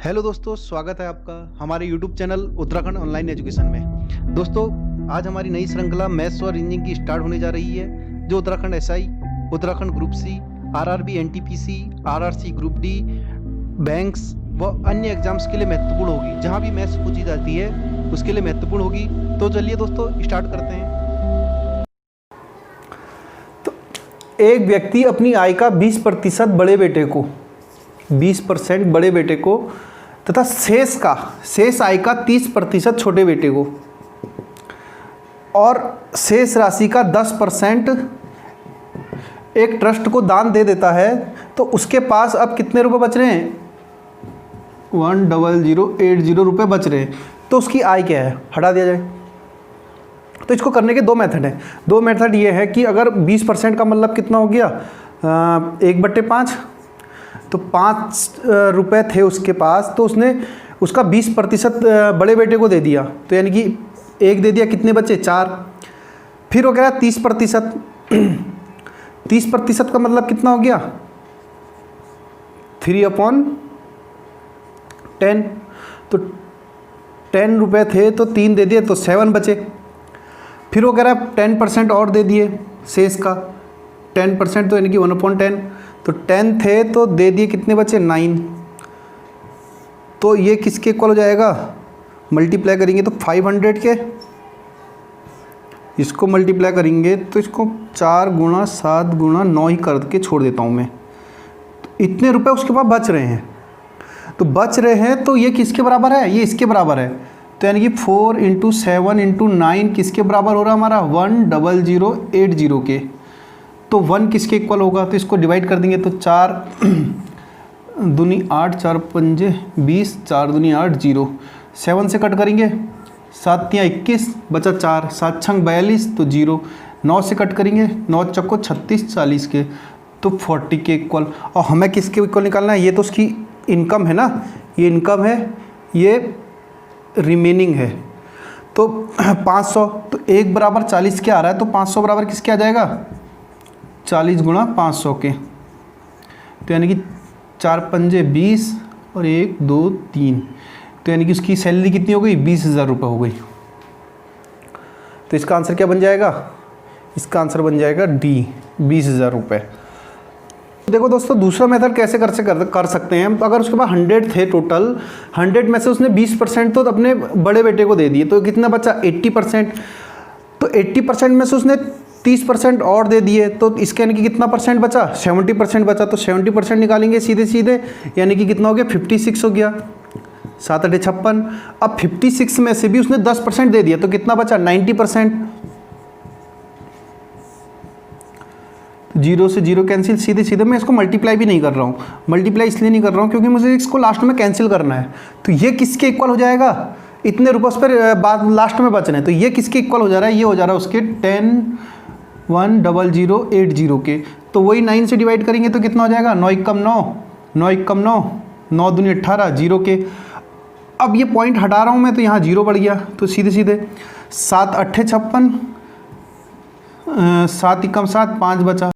Hello दोस्तों, स्वागत है आपका हमारे YouTube channel Uttarakhand online education में। दोस्तों, आज हमारी नई श्रृंखला मैथ्स और रीजनिंग की स्टार्ट होने जा रही है, जो Uttarakhand SI, Uttarakhand group C, RRB NTPC, RRC group D, banks व अन्य एग्जाम्स के लिए महत्वपूर्ण होगी। जहां भी मैथ्स पूछी जाती है उसके लिए महत्वपूर्ण होगी। तो चलिए दोस्तों, स्टार्ट करते हैं। तो एक व्यक्ति अपनी आय का 20% बड़े बेटे को 20% बड़े बेटे को तथा शेष आय का 30% छोटे बेटे को और शेष राशि का 10% एक ट्रस्ट को दान दे देता है, तो उसके पास अब कितने रुपए बच रहे हैं? 10080 रुपये बच रहे हैं। तो उसकी आय क्या है, हटा दिया जाए। तो इसको करने के दो मेथड हैं। दो मेथड ये है कि अगर 20% का मतलब कितना हो गया, 1/5, तो 5 रुपये थे उसके पास, तो उसने उसका 20% बड़े बेटे को दे दिया, तो यानी कि 1 दे दिया, कितने बचे? 4। फिर हो गया 30%। 30% का मतलब कितना हो गया? 3/10। तो 10 रुपये थे तो 3 दे दिए, तो 7 बचे। फिर वो कह रहा है 10% और दे दिए शेष का, 10% तो यानी कि 1/10। तो 10 थे तो दे दिए, कितने बचे? 9। तो ये किसके इक्वल हो जाएगा? मल्टीप्लाई करेंगे तो 500 के, इसको मल्टीप्लाई करेंगे तो इसको 4 गुणा 7 गुणा 9 ही करके छोड़ देता हूँ मैं। तो इतने रुपए उसके पास बच रहे हैं। तो बच रहे हैं तो ये किसके बराबर है? ये इसके बराबर है। तो यानी कि 4 × 7 × 9 किसके बराबर हो रहा है हमारा? 10080 के। तो 1 किसके इक्वल होगा? तो इसको डिवाइड कर देंगे तो 4 दूनी 8, 4 पंजे 20, 4 दूनी 8, 0। 7 से कट करेंगे, 7 × 21 बचा 4, 7 × 42 तो 0। 9 से कट करेंगे, 9 चक्को 36, 40 के, तो 40 के इक्वल। और हमें किसके इक्वल निकालना है? ये तो उसकी इनकम है ना, ये इनकम है, ये रिमेनिंग है। तो 500, तो 1 बराबर 40 के आ रहा है, तो 500 बराबर किसके आ जाएगा? 40 गुणा 500 के। तो यानी कि 4 पंजे 20 और 1 2 3, तो यानी कि उसकी सैलरी कितनी हो गई? 20,000 रुपये हो गई। तो इसका आंसर क्या बन जाएगा? इसका आंसर बन जाएगा डी, 20,000 रुपये। देखो दोस्तों, दूसरा मेथड कैसे कर सकते हैं। अगर उसके पास 100 थे टोटल, 100 में से उसने 20% तो अपने बड़े बेटे को दे दिए, तो कितना बचा? 80%। तो 80% में से उसने 30% और दे दिए, तो इसके यानी कि कितना परसेंट बचा? 70% बचा। तो 70% निकालेंगे सीधे, यानी कि कितना हो गया? 56 हो गया। 7 × 8 = 56। अब 56 में से भी उसने 10% दे दिया, तो कितना बचा? 90%। 0 से 0 कैंसिल, सीधे मैं इसको मल्टीप्लाई भी नहीं कर रहा हूँ। मल्टीप्लाई इसलिए नहीं कर रहा हूँ क्योंकि मुझे इसको लास्ट में कैंसिल करना है। तो ये किसके इक्वल हो जाएगा? इतने रुपये उस पर बाद लास्ट में बचने, तो ये किसके इक्वल हो जा रहा है? ये हो जा रहा है उसके 10080 के। तो वही 9 से डिवाइड करेंगे तो कितना हो जाएगा? 9 × 9, 9 × 9, 9 दूनी 18, 0 के। अब ये पॉइंट हटा रहा हूँ मैं, तो यहाँ 0 बढ़ गया। तो सीधे 7 × 8 = 56, 7 × 7 5 बचा।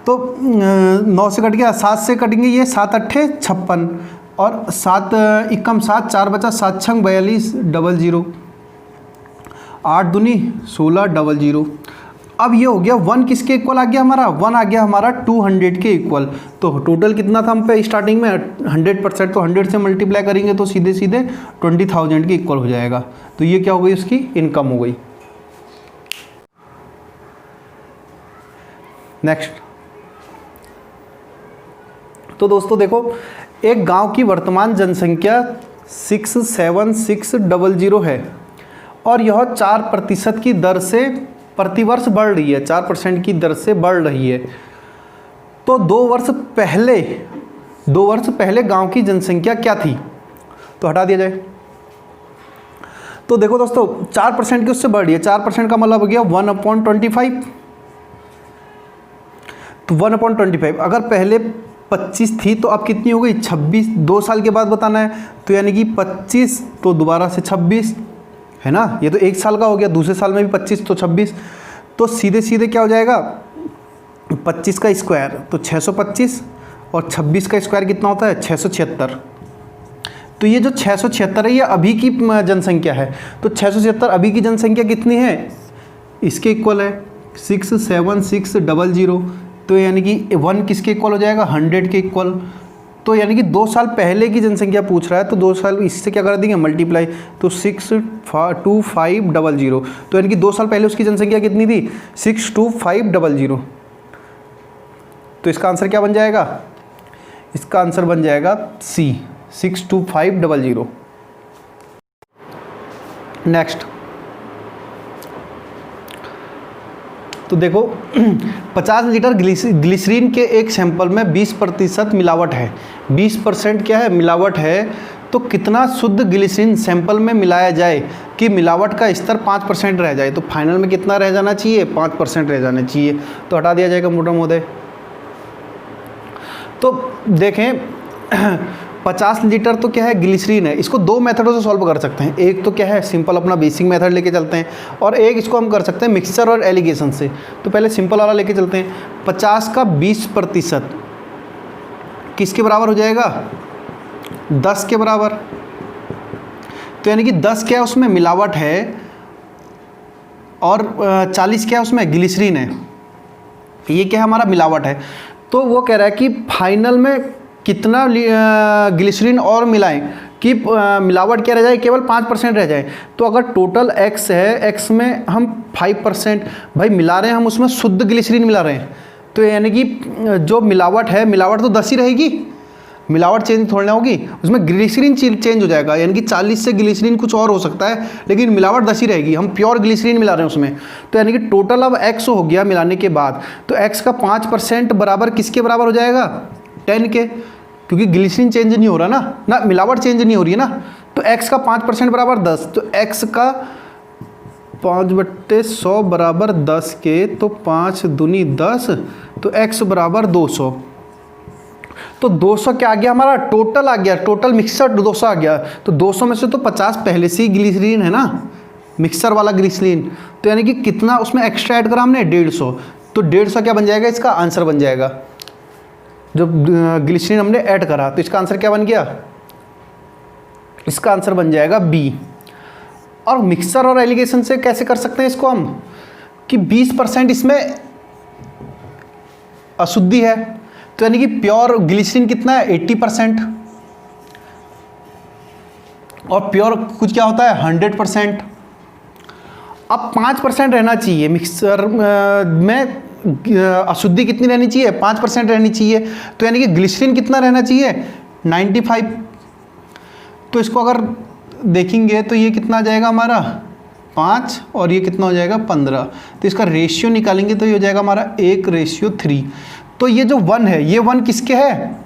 तो 9 से कट गया, 7 से कटेंगे, ये 7 × 8 = 56 और 7 × 7 4 बचा, 7 × 6 = 42, 00, 8 दूनी 16, 00। अब ये हो गया 1 किसके इक्वल आ गया हमारा? 1 आ गया हमारा 200 के इक्वल। तो टोटल कितना था हम पे स्टार्टिंग में? 100%। तो 100 से मल्टीप्लाई करेंगे तो सीधे 20,000 के इक्वल हो जाएगा। तो ये क्या हो गई? उसकी इनकम हो गई। नेक्स्ट। तो दोस्तों देखो, एक गांव की वर्तमान जनसंख्या 67600 है और यह 4% की दर से प्रतिवर्ष बढ़ रही है, 4% की दर से बढ़ रही है। तो 2 वर्ष पहले गांव की जनसंख्या क्या थी? तो हटा दिया जाए। तो देखो दोस्तों, 4% की उससे बढ़ रही है, 4% का मतलब हो गया 1/25। तो 1/25, अगर पहले 25 थी तो अब कितनी हो गई? 26। 2 साल के बाद बताना है, तो यानी कि 25 तो दोबारा से 26 है ना। ये तो 1 साल का हो गया, दूसरे साल में भी 25 तो 26। तो सीधे क्या हो जाएगा? 25 का स्क्वायर तो 625 और 26 का स्क्वायर कितना होता है 676। तो ये जो 676 है ये अभी की जनसंख्या है। तो 676 अभी की जनसंख्या कितनी है, इसके इक्वल है 67600। तो यानी कि 1 किसके इक्वल हो जाएगा 100 के इक्वल। तो यानी कि 2 साल पहले की जनसंख्या पूछ रहा है, तो 2 साल इससे क्या कर देंगे मल्टीप्लाई, तो 62500। तो यानी कि 2 साल पहले उसकी जनसंख्या कितनी थी 62500। तो इसका आंसर क्या बन जाएगा, इसका आंसर बन जाएगा सी 62500। नेक्स्ट, तो देखो 50 लीटर ग्लिसरीन के एक सैंपल में 20% मिलावट है। 20% क्या है मिलावट है, तो कितना शुद्ध ग्लिसरीन सैंपल में मिलाया जाए कि मिलावट का स्तर 5% रह जाए। तो फाइनल में कितना रह जाना चाहिए 5% रह जाना चाहिए। तो हटा दिया जाएगा मोटा मोटे। तो देखें 50 लीटर तो क्या है ग्लिसरीन है, इसको 2 मेथडों से सॉल्व कर सकते हैं। एक तो क्या है सिंपल अपना बेसिक मेथड लेके चलते हैं, और एक इसको हम कर सकते हैं मिक्सचर और एलिगेशन से। तो पहले सिंपल वाला लेके चलते हैं। 50 का 20% किसके बराबर हो जाएगा 10 के बराबर। तो यानी कि 10 क्या है उसमें मिलावट है, और 40 क्या है उसमें ग्लिसरीन है। ये क्या है हमारा मिलावट है। तो वो कह रहा है कि फाइनल में कितना ग्लिसरीन और मिलाएं कि मिलावट क्या रह जाए केवल 5% रह जाए। तो अगर टोटल x है, x में हम 5% भाई मिला रहे हैं, हम उसमें शुद्ध ग्लिसरीन मिला रहे हैं। तो यानी कि जो मिलावट है, मिलावट तो 10 ही रहेगी, मिलावट चेंज थोड़ी ना होगी, उसमें ग्लिसरीन चेंज हो जाएगा। यानी कि 40 से ग्लिसरीन कुछ और हो सकता है, लेकिन मिलावट 10 ही रहेगी, हम प्योर ग्लिसरीन मिला रहे हैं उसमें। तो यानी कि टोटल अब x हो गया मिलाने के बाद, तो x का 5% बराबर किसके बराबर हो जाएगा 10 के, क्योंकि ग्लिसरीन चेंज नहीं हो रहा ना मिलावट चेंज नहीं हो रही है ना। तो x का 5% बराबर 10, तो x का 5/100 बराबर 10 के, तो 5 दूनी 10, तो x बराबर 200। तो 200 क्या आ गया हमारा टोटल आ गया, टोटल मिक्सर 200 आ गया। तो 200 में से तो 50 पहले से ही ग्लिसरीन है ना, मिक्सर वाला ग्लिसरीन। तो यानी कि कितना उसमें एक्स्ट्रा ऐड करा हमने 150। तो 150 क्या बन जाएगा, इसका आंसर बन जाएगा जो ग्लिसरीन हमने ऐड करा। तो इसका आंसर क्या बन गया, इसका आंसर बन जाएगा बी। और मिक्सर और एलिगेशन से कैसे कर सकते हैं इसको हम, कि 20% इसमें अशुद्धि है, तो यानी कि प्योर ग्लिसरीन कितना है 80%, और प्योर कुछ क्या होता है 100%। अब 5% रहना चाहिए मिक्सर में, अशुद्धि कितनी रहनी चाहिए 5% रहनी चाहिए। तो यानी कि ग्लिसरीन कितना रहना चाहिए 95। तो इसको अगर देखेंगे तो ये कितना आ जाएगा हमारा 5, और ये कितना हो जाएगा 15। तो इसका रेशियो निकालेंगे तो ये हो जाएगा हमारा 1:3। तो ये जो 1 है, ये 1 किसके है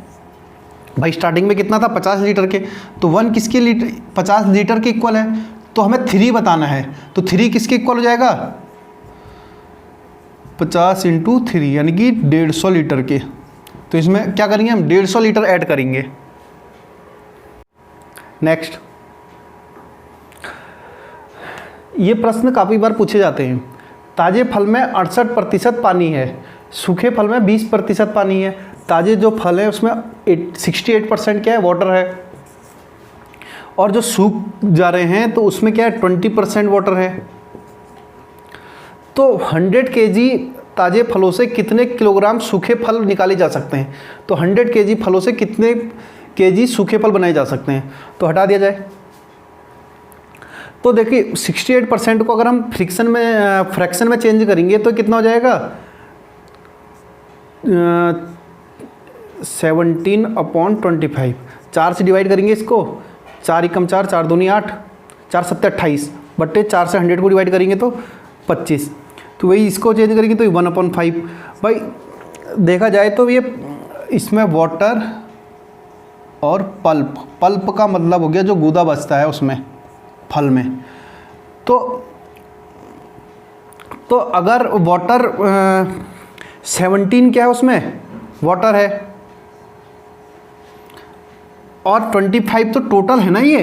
भाई, स्टार्टिंग में कितना था 50 लीटर के, तो 1 किसके लीटर 50 लीटर के इक्वल है। तो हमें 3 बताना है, तो 3 किसके इक्वल हो जाएगा 50 × 3 यानी कि 150 लीटर के। तो इसमें क्या करेंगे हम 150 लीटर ऐड करेंगे। नेक्स्ट, ये प्रश्न काफ़ी बार पूछे जाते हैं। ताज़े फल में 68% पानी है, सूखे फल में 20% पानी है। ताज़े जो फल है उसमें 68% क्या है वाटर है, और जो सूख जा रहे हैं तो उसमें क्या है 20% वाटर है। तो 100 kg ताज़े फलों से कितने किलोग्राम सूखे फल निकाले जा सकते हैं। तो 100 kg फलों से कितने kg सूखे फल बनाए जा सकते हैं। तो हटा दिया जाए। तो देखिए 68% को अगर हम फ्रैक्शन में चेंज करेंगे तो कितना हो जाएगा 17/25। 4 से डिवाइड करेंगे इसको, 4 × 4 4 दूनी 8, 4 × 7 28 बट्टे 4 से 100 को डिवाइड करेंगे तो 25। तो वही इसको चेंज करेंगे तो 1/5। भाई देखा जाए तो ये इसमें वाटर और पल्प का मतलब हो गया जो गूदा बचता है उसमें फल में। तो अगर वाटर 17 क्या है उसमें वाटर है, और 25 तो टोटल है ना, ये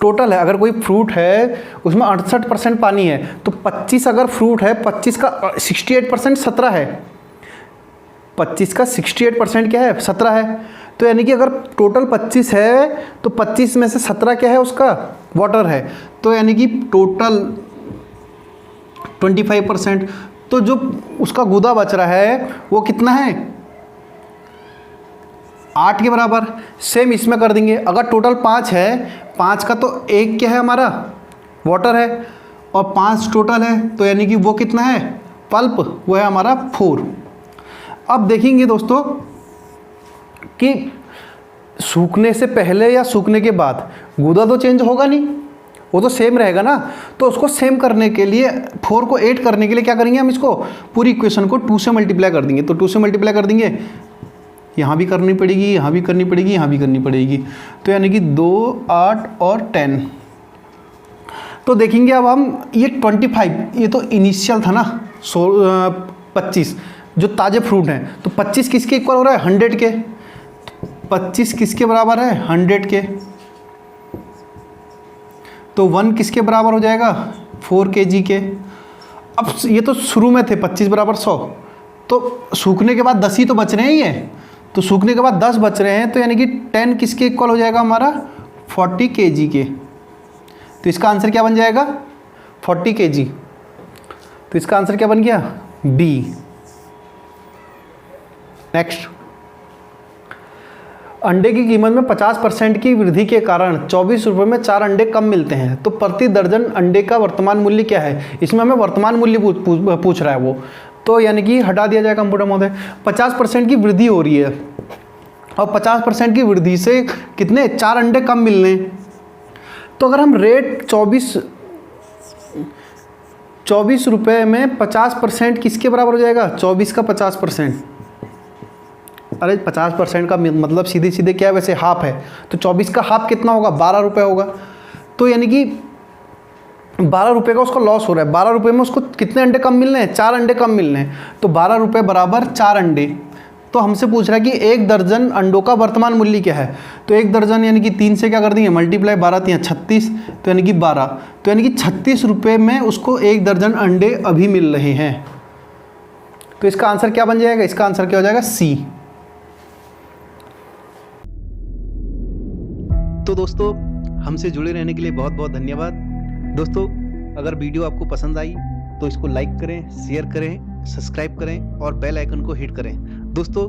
टोटल है। अगर कोई फ्रूट है उसमें 68% पानी है, तो 25 अगर फ्रूट है 25 का 68% 17 है, 25 का 68% क्या है, 17 है। तो यानी कि अगर टोटल 25 है तो 25 में से 17 क्या है उसका, वाटर है। तो यानी कि टोटल 25%। तो जो उसका गुदा बच रहा है वो कितना है, 8 के बराबर। सेम इसमें कर देंगे। अगर टोटल 5 है, 5 का तो 1 क्या है हमारा, वाटर है, और 5 टोटल है, तो यानी कि वो कितना है, पल्प, वो है हमारा 4। अब देखेंगे दोस्तों कि सूखने से पहले या सूखने के बाद गुदा तो चेंज होगा नहीं, वो तो सेम रहेगा ना। तो उसको सेम करने के लिए 4 को 8 करने के लिए क्या करेंगे हम, इसको पूरी इक्वेशन को 2 से मल्टीप्लाई कर देंगे। तो 2 से मल्टीप्लाई कर देंगे, यहाँ भी करनी पड़ेगी, यहाँ भी करनी पड़ेगी, यहाँ भी करनी पड़ेगी। तो यानी कि 2, 8 और 10। तो देखेंगे अब हम ये 25, ये तो इनिशियल था ना, 25 जो ताज़े फ्रूट हैं। तो 25 किसके इक्वल हो रहा है, 100 के। 25 किसके बराबर है, 100 के। तो 1 किसके बराबर हो जाएगा, 4 kg के। अब ये तो शुरू में थे 25 बराबर 100, तो सूखने के बाद 10 ही तो बच रहे हैं ये, तो सूखने के बाद 10 बच रहे हैं। तो यानी कि 10 किसके इक्वल हो जाएगा हमारा, 40 kg के। तो इसका आंसर क्या बन जाएगा, 40 kg। तो इसका आंसर क्या बन गया, बी। नेक्स्ट, अंडे की कीमत में 50% की वृद्धि के कारण 24 रुपये में 4 अंडे कम मिलते हैं। तो प्रति दर्जन अंडे का वर्तमान मूल्य क्या है। इसमें हमें वर्तमान मूल्य पूछ रहा है वो, तो यानी कि हटा दिया जाएगा कंप्यूटर महोदय। 50% की वृद्धि हो रही है, और 50% की वृद्धि से कितने, 4 अंडे कम मिलने। तो अगर हम रेट 24 रुपये में 50% किसके बराबर हो जाएगा, 24 का 50%। अरे 50% का मतलब सीधे सीधे क्या है, वैसे हाफ है, तो 24 का हाफ कितना होगा, 12 रुपये होगा। तो यानी कि 12 रुपये का उसका लॉस हो रहा है। 12 रुपये में उसको कितने अंडे कम मिलने हैं, 4 अंडे कम मिलने हैं। तो 12 रुपये बराबर 4 अंडे। तो हमसे पूछ रहा है कि 1 दर्जन अंडों का वर्तमान मूल्य क्या है। तो 1 दर्जन यानी कि 3 से क्या कर देंगे, मल्टीप्लाई, 12 3 36, तो यानी कि 12। तो यानी कि 36 रुपये में उसको 1 दर्जन अंडे अभी मिल रहे हैं। तो इसका आंसर क्या बन जाएगा, इसका आंसर क्या हो जाएगा, सी। तो दोस्तों, हमसे जुड़े रहने के लिए बहुत बहुत धन्यवाद। दोस्तों, अगर वीडियो आपको पसंद आई तो इसको लाइक करें, शेयर करें, सब्सक्राइब करें और बेल आइकन को हिट करें। दोस्तों,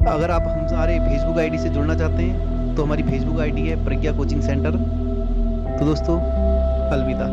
अगर आप हमारे फेसबुक आईडी से जुड़ना चाहते हैं तो हमारी फेसबुक आईडी है प्रज्ञा कोचिंग सेंटर। तो दोस्तों, अलविदा।